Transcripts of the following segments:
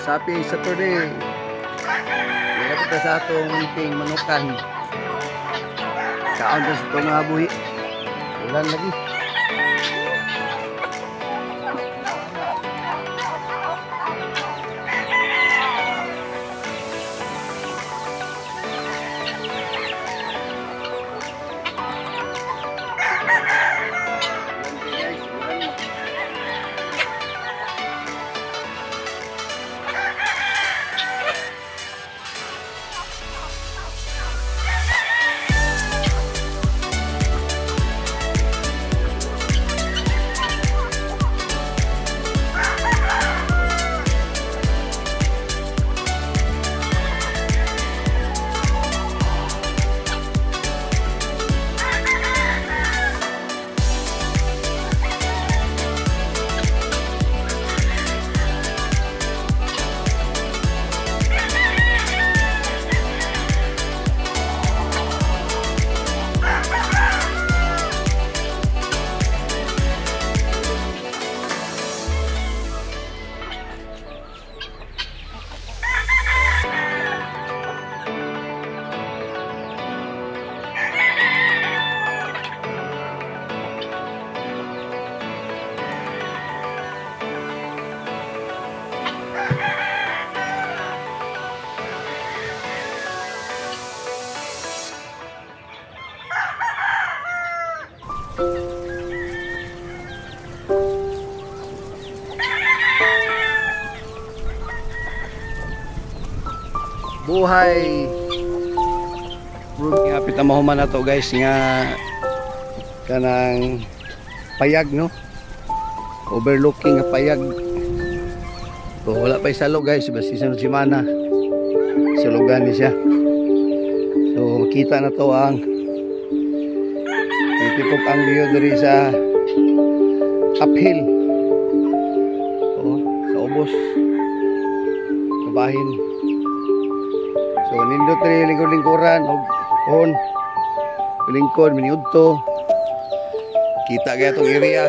Happy Saturday. Wala kita sa atong munting manukan. Kaon sa itong mga buhi. Ulan lagi. Buhay. Ngapit na mahuman na to guys nga kanang payag no. Overlooking nga payag. So wala pa isalo guys, basta sunod semana. Sulugan ni siya. So makita na to ang tipog ang view diri sa uphill. So sa ubos. Kabahin. So nindot rin lingkod-lingkuran o lingkod, miniudto. Kita kaya itong area.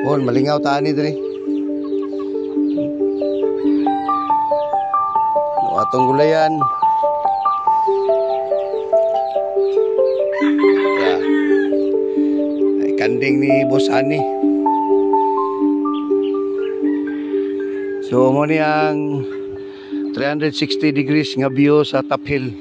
So malingaw taan ni diri. No atong gulayan. Ay kanding ni Boss Ani. So mo ni ang 360 degrees nga view sa top hill.